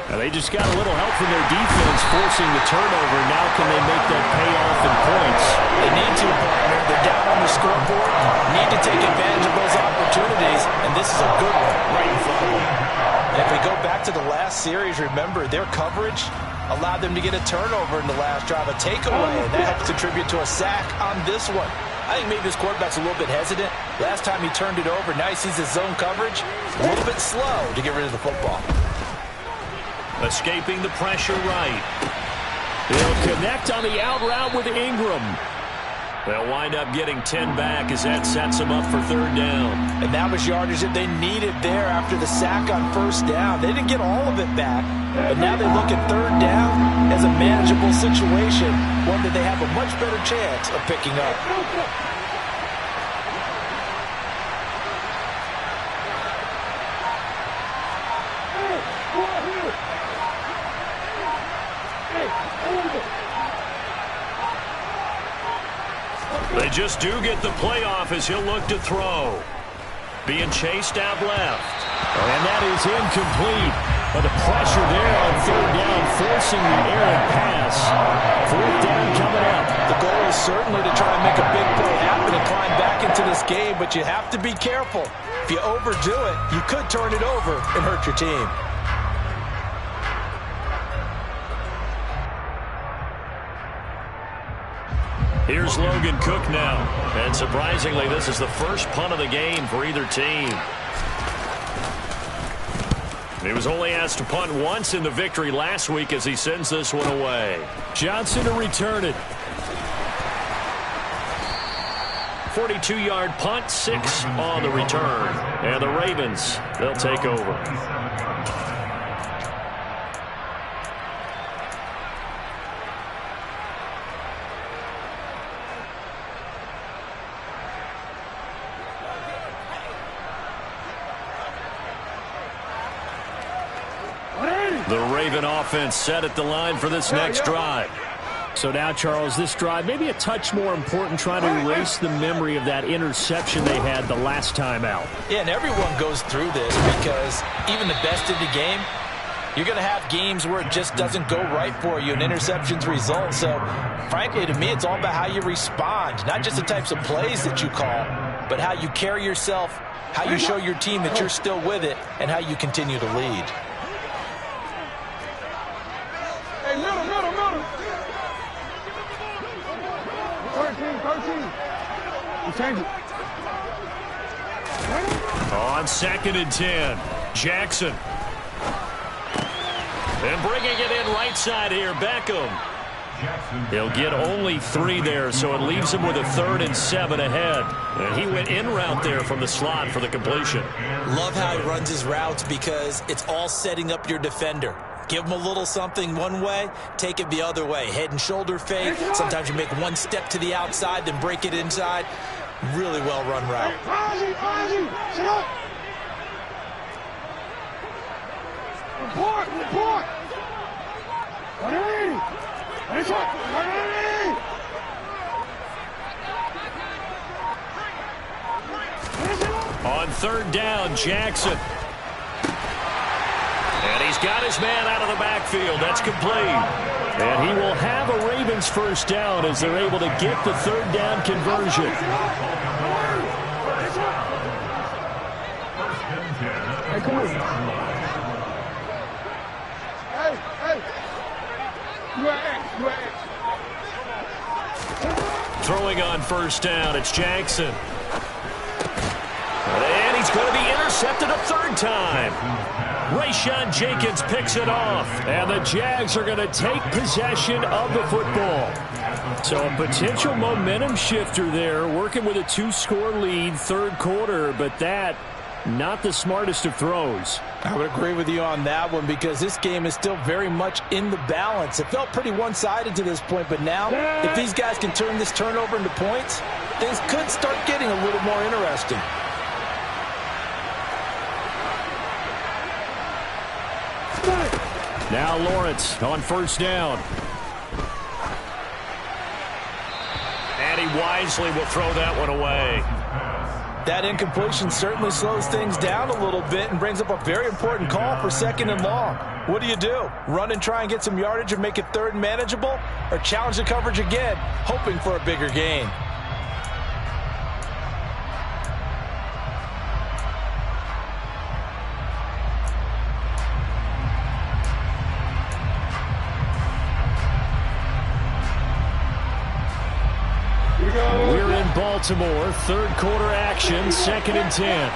Now they just got a little help from their defense forcing the turnover. Now can they make that pay off in points? They need to, partner. They're down on the scoreboard. Need to take advantage of those opportunities, and this is a good one right in front of them. And if we go back to the last series, remember, their coverage allowed them to get a turnover in the last drive, a takeaway, and that helps contribute to a sack on this one. I think maybe this quarterback's a little bit hesitant. Last time he turned it over, now he sees his zone coverage. A little bit slow to get rid of the football. Escaping the pressure right. They'll connect on the out route with Ingram. They'll wind up getting 10 back as that sets them up for third down. And that was yardage that they needed there after the sack on first down. They didn't get all of it back, but now they look at third down as a manageable situation, one that they have a much better chance of picking up. They just do get the playoff as he'll look to throw. Being chased out left. And that is incomplete. But the pressure there on third down, forcing the errant pass. Fourth down coming up. The goal is certainly to try and make a big play happen and climb back into this game, but you have to be careful. If you overdo it, you could turn it over and hurt your team. Here's Logan Cook now. And surprisingly, this is the first punt of the game for either team. He was only asked to punt once in the victory last week as he sends this one away. Johnson to return it. 42-yard punt, 6 on the return. And the Ravens, they'll take over. The Raven offense set at the line for this next drive. So now, Charles, this drive maybe a touch more important, trying to erase the memory of that interception they had the last time out. Yeah, and everyone goes through this because even the best in the game, you're going to have games where it just doesn't go right for you and interceptions result. So, frankly, to me, it's all about how you respond, not just the types of plays that you call, but how you carry yourself, how you show your team that you're still with it, and how you continue to lead. Hey, middle. 13. You change it. On 2nd and 10, Jackson. And bringing it in right side here, Beckham. He'll get only 3 there, so it leaves him with a 3rd and 7 ahead. And he went in route there from the slot for the completion. Love how he runs his routes because it's all setting up your defender. Give him a little something one way, take it the other way. Head and shoulder fake. Sometimes you make one step to the outside, then break it inside. Really well run route. Report! 180! On third down, Jackson. And he's got his man out of the backfield. That's complete. And he will have a Ravens first down as they're able to get the third down conversion. Hey, come on. Hey. You are X. Throwing on first down, it's Jackson. And he's going to be intercepted a third time. Rayshawn Jenkins picks it off. And the Jags are going to take possession of the football. So a potential momentum shifter there, working with a 2-score lead, third quarter, but that not the smartest of throws. I would agree with you on that one because this game is still very much in the balance. It felt pretty one-sided to this point, but now if these guys can turn this turnover into points, things could start getting a little more interesting. Now Lawrence on first down. And he wisely will throw that one away. That incompletion certainly slows things down a little bit and brings up a very important call for second and long. What do? Run and try and get some yardage and make it third and manageable? Or challenge the coverage again, hoping for a bigger gain? We're in Baltimore, third quarter action, 2nd and 10.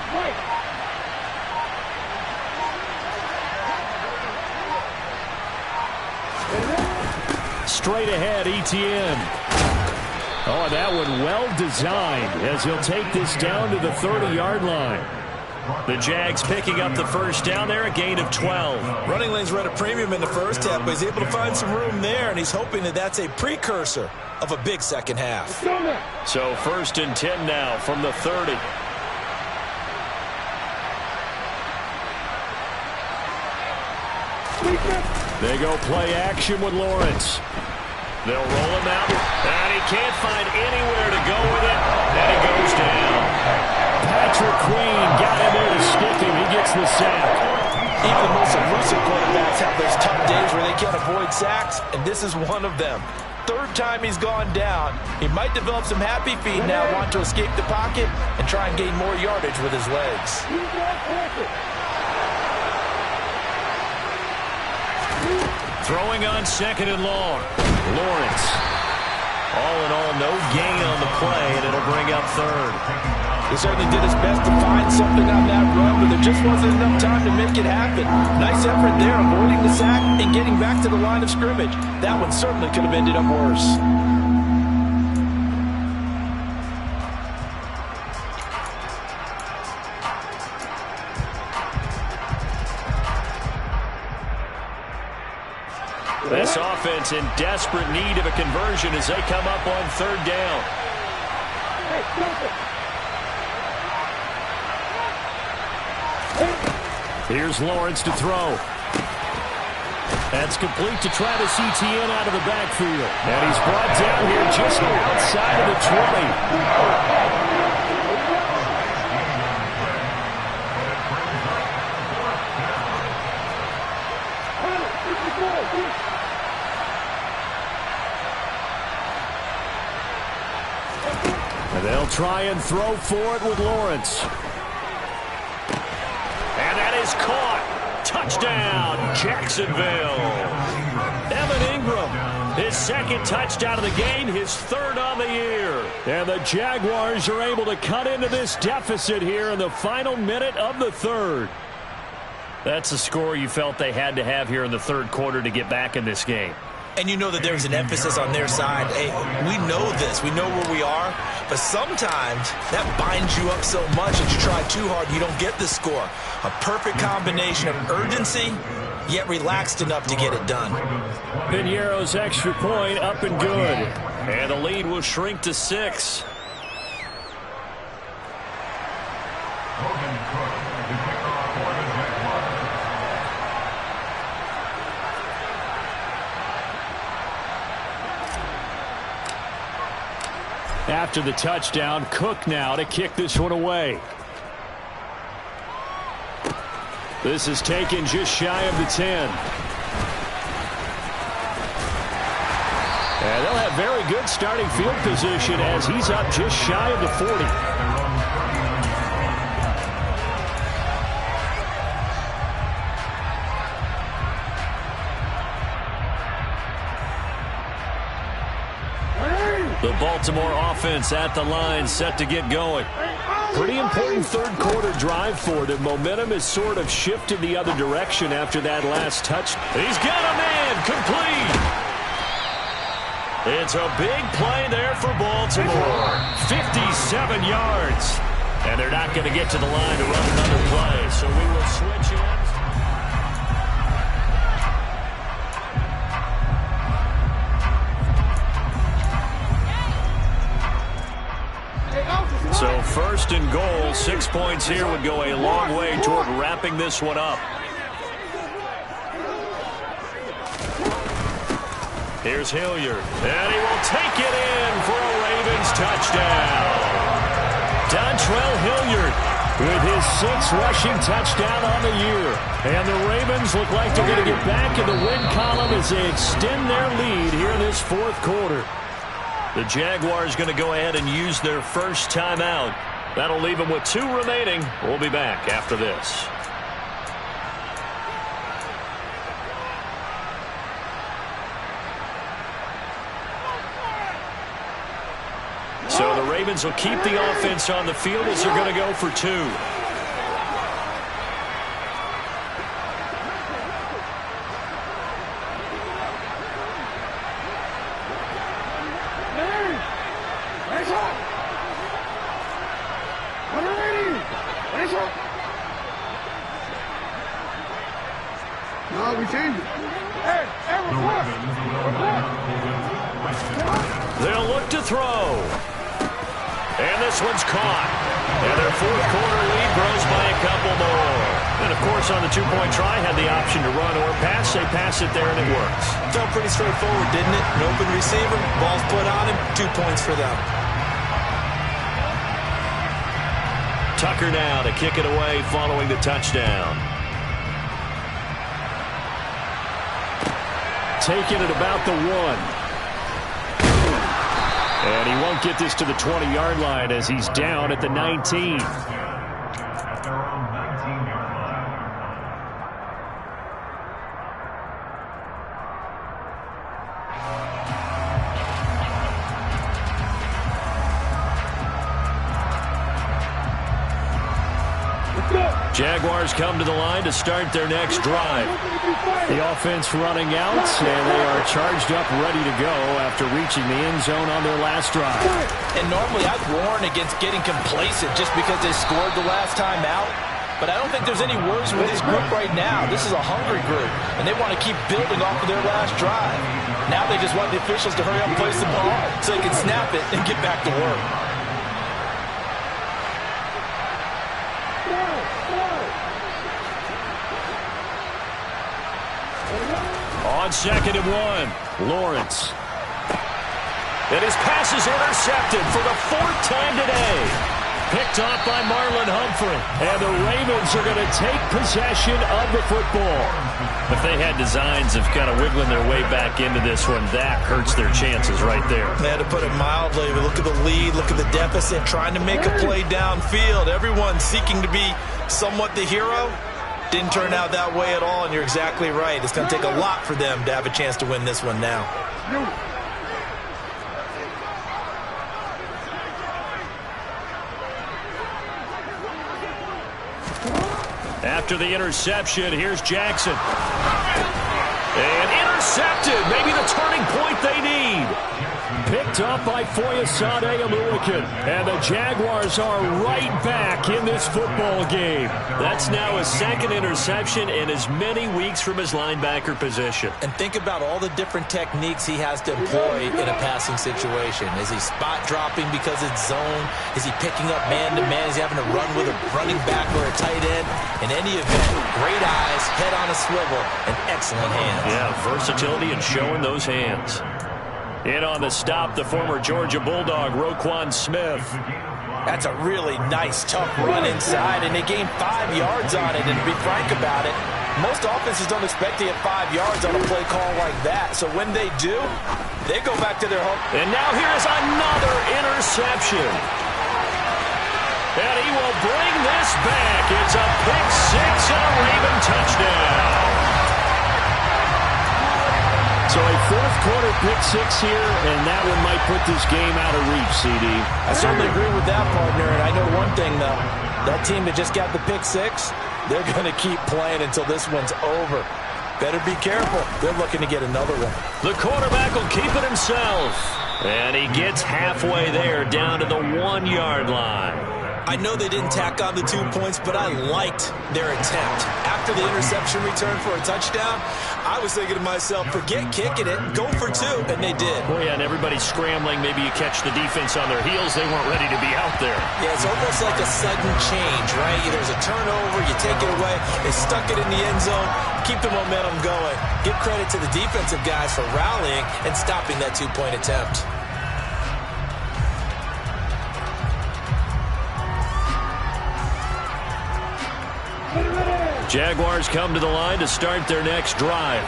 Straight ahead, Etienne. Oh, that one well designed as he'll take this down to the 30-yard line. The Jags picking up the first down there, a gain of 12. Running lanes were at a premium in the first half, but he's able to find some room there, and he's hoping that that's a precursor of a big second half. So 1st and 10 now from the 30. They go play action with Lawrence. They'll roll him out, and he can't find anywhere to go with it, and he goes down. Patrick Queen got in there to stick him. He gets the sack. Even the most elusive quarterbacks have those tough days where they can't avoid sacks, and this is one of them. Third time he's gone down. He might develop some happy feet now, want to escape the pocket and try and gain more yardage with his legs. Throwing on second and long. Lawrence. All in all, no gain on the play, and it'll bring up third. He certainly did his best to find something on that run, but there just wasn't enough time to make it happen. Nice effort there, avoiding the sack and getting back to the line of scrimmage. That one certainly could have ended up worse. This offense in desperate need of a conversion as they come up on third down. Here's Lawrence to throw. That's complete to Travis Etienne out of the backfield. And he's brought down here just outside of the 20. And they'll try and throw for it with Lawrence. And that is caught. Touchdown, Jacksonville. Evan Ingram, his second touchdown of the game, his third on the year. And the Jaguars are able to cut into this deficit here in the final minute of the third. That's a score you felt they had to have here in the third quarter to get back in this game. And you know that there's an emphasis on their side. Hey, we know this. We know where we are. But sometimes that binds you up so much that you try too hard, you don't get the score. A perfect combination of urgency, yet relaxed enough to get it done. Piñeiro's extra point up and good. And the lead will shrink to 6. After the touchdown, Cook now to kick this one away. This is taken just shy of the 10. And they'll have very good starting field position as he's up just shy of the 40. The Baltimore offense at the line, set to get going. Pretty important third-quarter drive for them. Momentum has sort of shifted the other direction after that last touch. He's got a man complete. It's a big play there for Baltimore. 57 yards. And they're not going to get to the line to run another play, so we will switch in. So first and goal, 6 points here would go a long way toward wrapping this one up. Here's Hilliard, and he will take it in for a Ravens touchdown. Dontrell Hilliard with his 6th rushing touchdown on the year. And the Ravens look like they're going to get back in the win column as they extend their lead here in this 4th quarter. The Jaguars going to go ahead and use their first timeout. That'll leave them with 2 remaining. We'll be back after this. So the Ravens will keep the offense on the field as they're going to go for 2. They'll look to throw. And this one's caught. And their 4th quarter lead grows by a couple more. And, of course, on the 2-point try, had the option to run or pass. They pass it there, and it works. Felt pretty straightforward, didn't it? An open receiver, ball's put on him, 2 points for them. Tucker now to kick it away following the touchdown. Taking it about the 1. And he won't get this to the 20-yard line as he's down at the 19. At their own 19-yard line. Jaguars come to the line to start their next drive. The offense running out, and they are charged up, ready to go after reaching the end zone on their last drive. And normally I'd warn against getting complacent just because they scored the last time out. But I don't think there's any worries with this group right now. This is a hungry group, and they want to keep building off of their last drive. Now they just want the officials to hurry up and place the ball so they can snap it and get back to work. On 2nd and 1, Lawrence. And his pass is intercepted for the 4th time today. Picked off by Marlon Humphrey. And the Ravens are going to take possession of the football. If they had designs of kind of wiggling their way back into this one, that hurts their chances right there. They had to put it mildly. But look at the lead, look at the deficit, trying to make a play downfield. Everyone seeking to be somewhat the hero. Didn't turn out that way at all, and you're exactly right. It's going to take a lot for them to have a chance to win this one now. After the interception, here's Jackson. And intercepted. Maybe the turning point they need. Picked up by Foyesade Oluokun. And the Jaguars are right back in this football game. That's now his 2nd interception in as many weeks from his linebacker position. And think about all the different techniques he has to employ in a passing situation. Is he spot dropping because it's zone? Is he picking up man-to-man? Is he having to run with a running back or a tight end? In any event, great eyes, head on a swivel, and excellent hands. Yeah, versatility and showing those hands. In on the stop, the former Georgia Bulldog, Roquan Smith. That's a really nice, tough run inside, and they gained 5 yards on it. And to be frank about it, most offenses don't expect to get 5 yards on a play call like that. So when they do, they go back to their home. And now here's another interception. And he will bring this back. It's a pick six and a Raven touchdown. So a fourth-quarter pick six here, and that one might put this game out of reach, CD. I certainly agree with that, partner. And I know one thing, though. That team that just got the pick six, they're going to keep playing until this one's over. Better be careful. They're looking to get another one. The quarterback will keep it himself. And he gets halfway there, down to the 1-yard line. I know they didn't tack on the 2 points, but I liked their attempt. After the interception return for a touchdown, I was thinking to myself, forget kicking it, go for 2, and they did. Well, yeah, and everybody's scrambling. Maybe you catch the defense on their heels. They weren't ready to be out there. Yeah, it's almost like a sudden change, right? There's a turnover, you take it away, they stuck it in the end zone, keep the momentum going. Give credit to the defensive guys for rallying and stopping that 2-point attempt. Jaguars come to the line to start their next drive.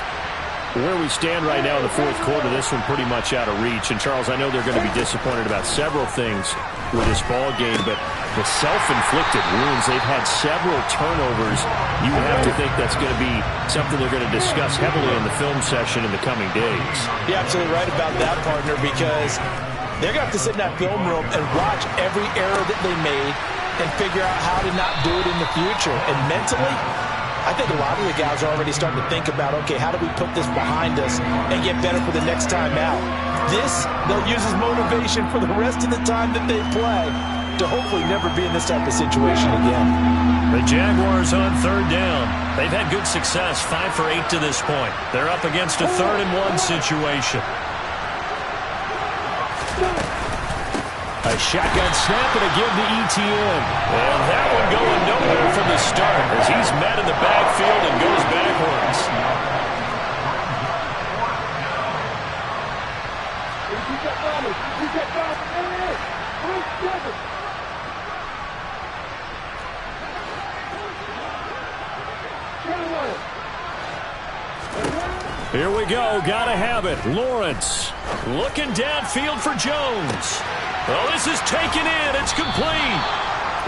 Where we stand right now in the fourth quarter, this one pretty much out of reach. And, Charles, I know they're going to be disappointed about several things with this ball game, but the self-inflicted wounds, they've had several turnovers. You have to think that's going to be something they're going to discuss heavily in the film session in the coming days. You're absolutely right about that, partner, because they're going to have to sit in that film room and watch every error that they made and figure out how to not do it in the future. And mentally, I think a lot of the guys are already starting to think about, okay, how do we put this behind us and get better for the next time out? This, they'll use as motivation for the rest of the time that they play to hopefully never be in this type of situation again. The Jaguars on third down. They've had good success, 5 for 8 to this point. They're up against a 3rd-and-1 situation. A shotgun snap and a give to ETN. And that one going nowhere from the start as he's met in the backfield and goes backwards. Here we go. Gotta have it. Lawrence looking downfield for Jones. Oh, this is taken in. It's complete.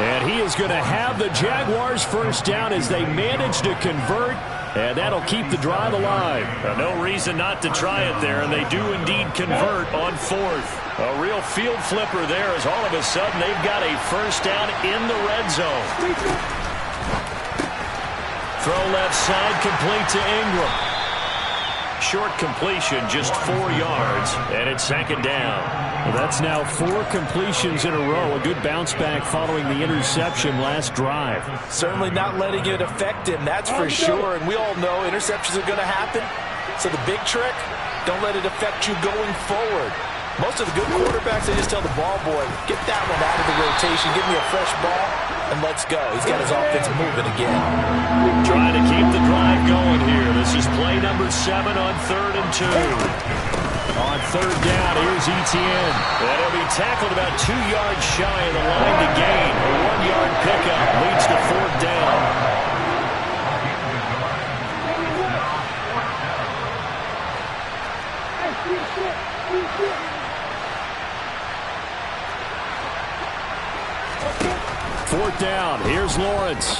And he is going to have the Jaguars first down as they manage to convert. And that'll keep the drive alive. No reason not to try it there, and they do indeed convert on 4th. A real field flipper there as all of a sudden they've got a first down in the red zone. Throw left side, complete to Ingram. Short completion, just 4 yards, and it's 2nd down. Well, that's now 4 completions in a row. A good bounce back following the interception last drive. Certainly not letting it affect him, that's for sure. And we all know interceptions are going to happen. So the big trick, don't let it affect you going forward. Most of the good quarterbacks, they just tell the ball boy, get that one out of the rotation, give me a fresh ball, and let's go. He's got his offense moving again. Trying to keep the drive going here. This is play number 7 on 3rd and 2. On 3rd down, here's ETN. And he'll be tackled about 2 yards shy of the line to gain. A 1-yard pickup leads to 4th down. Fourth down. Here's Lawrence.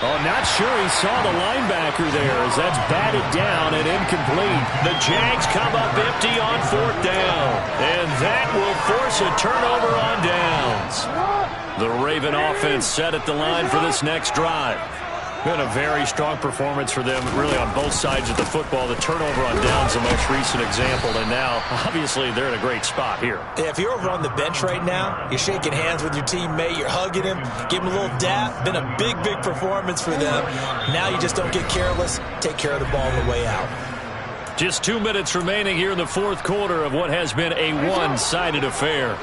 Oh, not sure he saw the linebacker there as that's batted down and incomplete. The Jags come up empty on 4th down. And that will force a turnover on downs. The Raven offense set at the line for this next drive. Been a very strong performance for them, really, on both sides of the football. The turnover on downs, the most recent example, and now, obviously, they're in a great spot here. Yeah, if you're over on the bench right now, you're shaking hands with your teammate, you're hugging him, give him a little dap. Been a big, big performance for them. Now you just don't get careless. Take care of the ball on the way out. Just 2 minutes remaining here in the fourth quarter of what has been a one-sided affair.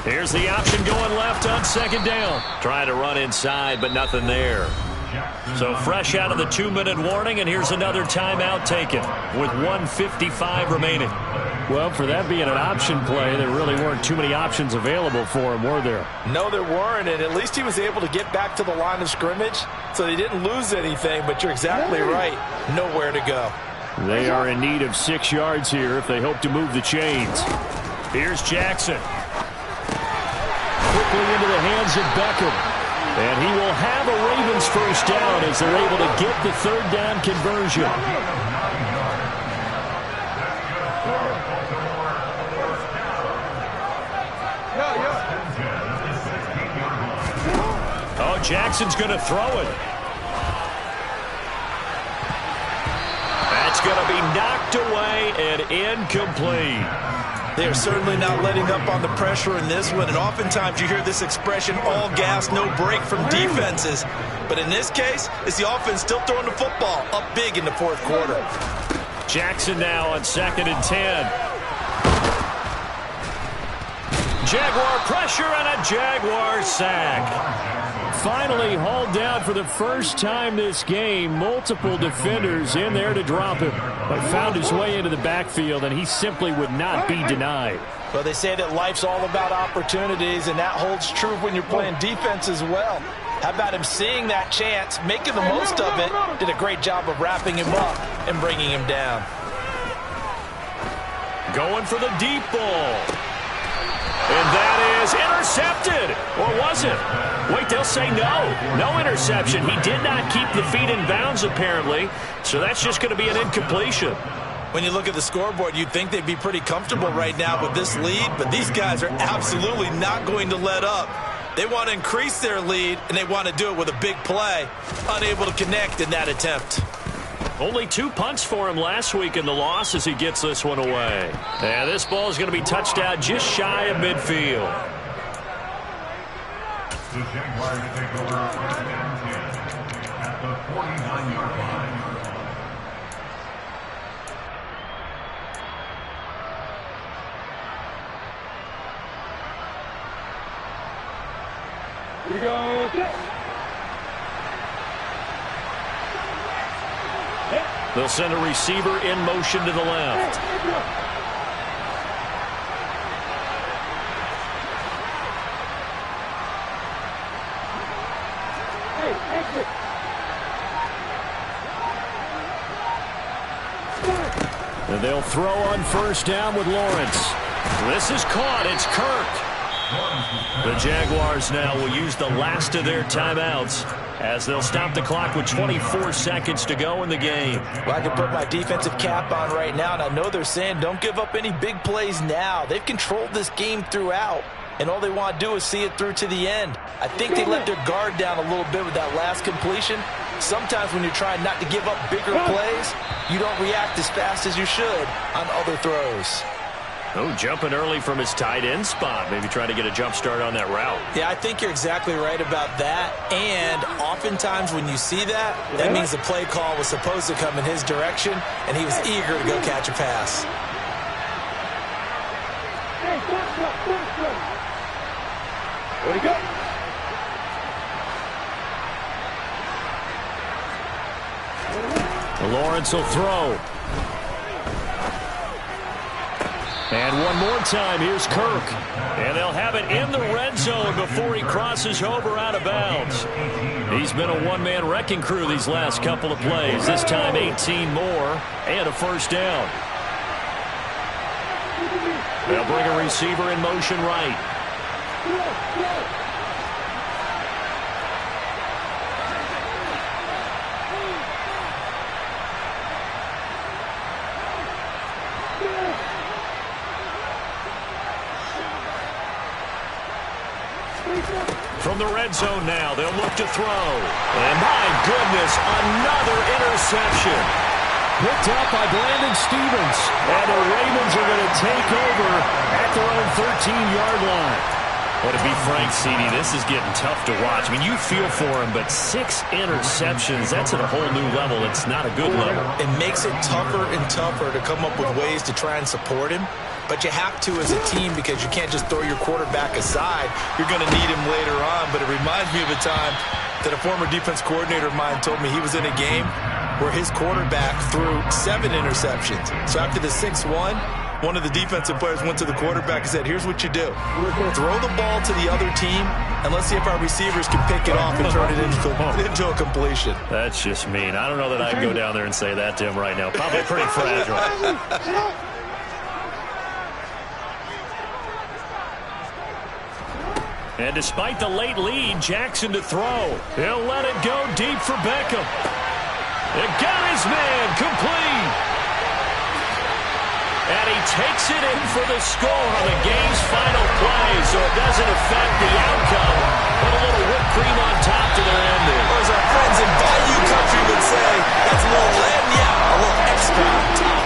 Here's the option going left on 2nd down. Trying to run inside, but nothing there. So fresh out of the 2-minute warning, and here's another timeout taken with 1:55 remaining. Well, for that being an option play, there really weren't too many options available for him, were there? No, there weren't, and at least he was able to get back to the line of scrimmage, so they didn't lose anything, but you're exactly right. Nowhere to go. They are in need of 6 yards here if they hope to move the chains. Here's Jackson. Quickly into the hands of Beckham. And he will have a Ravens first down as they're able to get the 3rd down conversion. Oh, Jackson's going to throw it. That's going to be knocked away and incomplete. They are certainly not letting up on the pressure in this one, and oftentimes you hear this expression, all gas, no break from defenses. But in this case, it's the offense still throwing the football up big in the 4th quarter. Jackson now on 2nd and 10. Jaguar pressure and a Jaguar sack. Finally hauled down for the first time this game. Multiple defenders in there to drop him, but found his way into the backfield, and he simply would not be denied. Well, they say that life's all about opportunities, and that holds true when you're playing defense as well. How about him seeing that chance, making the most of it, did a great job of wrapping him up and bringing him down. Going for the deep ball. And that is intercepted. Or was it? Wait, they'll say no. No interception. He did not keep the feet in bounds, apparently. So that's just going to be an incompletion. When you look at the scoreboard, you'd think they'd be pretty comfortable right now with this lead, but these guys are absolutely not going to let up. They want to increase their lead, and they want to do it with a big play. Unable to connect in that attempt. Only 2 punts for him last week in the loss as he gets this one away. And this ball is going to be touched out just shy of midfield. The Jaguars take over 1st and 10 at the 49-yard line. Here we go. They'll send a receiver in motion to the left. And they'll throw on 1st down with Lawrence. This is caught. It's Kirk. The Jaguars now will use the last of their timeouts as they'll stop the clock with 24 seconds to go in the game. Well, I can put my defensive cap on right now, and I know they're saying don't give up any big plays now. They've controlled this game throughout, and all they want to do is see it through to the end. I think they let their guard down a little bit with that last completion. Sometimes when you're trying not to give up bigger plays, you don't react as fast as you should on other throws. Oh, jumping early from his tight end spot. Maybe trying to get a jump start on that route. Yeah, I think you're exactly right about that. And oftentimes when you see that, that means the play call was supposed to come in his direction, and he was eager to go catch a pass. Where'd he go? Lawrence will throw. And one more time, here's Kirk. And they'll have it in the red zone before he crosses over out of bounds. He's been a one-man wrecking crew these last couple of plays. This time 18 more and a 1st down. They'll bring a receiver in motion right. From the red zone now, they'll look to throw. And my goodness, another interception. Picked up by Brandon Stephens. And the Ravens are going to take over at their own 13-yard line. But to be frank, CD, this is getting tough to watch. I mean, you feel for him, but 6 interceptions, that's at a whole new level. It's not a good level. It makes it tougher and tougher to come up with ways to try and support him. but you have to as a team because you can't just throw your quarterback aside. You're going to need him later on, but it reminds me of a time that a former defense coordinator of mine told me he was in a game where his quarterback threw 7 interceptions. So after the 6-1, one of the defensive players went to the quarterback and said, here's what you do. Throw the ball to the other team, and let's see if our receivers can pick it off and turn it into a completion. That's just mean. I don't know that I'd go down there and say that to him right now. Probably pretty fragile. And despite the late lead, Jackson to throw. He'll let it go deep for Beckham. It got his man complete. And he takes it in for the score on the game's final play, so it doesn't affect the outcome. But a little whipped cream on top to their ending. Or as our friends in Bayou Country would say, that's a little lagniappe, a little extra on top.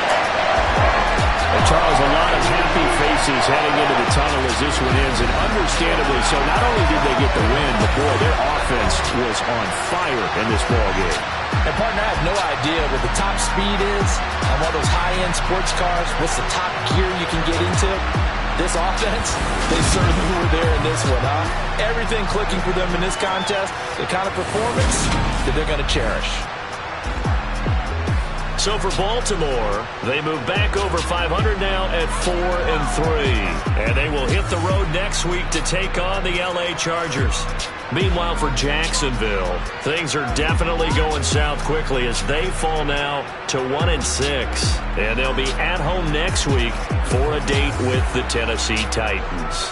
And Charles, a lot of happy faces heading into the tunnel as this one ends, and understandably so. Not only did they get the win, but boy, their offense was on fire in this ball game. And partner, I have no idea what the top speed is on one of those high-end sports cars. What's the top gear you can get into? This offense, they certainly were there in this one, huh? Everything clicking for them in this contest, the kind of performance that they're going to cherish. So for Baltimore, they move back over 500 now at 4-3. And they will hit the road next week to take on the LA Chargers. Meanwhile, for Jacksonville, things are definitely going south quickly as they fall now to 1-6. And they'll be at home next week for a date with the Tennessee Titans.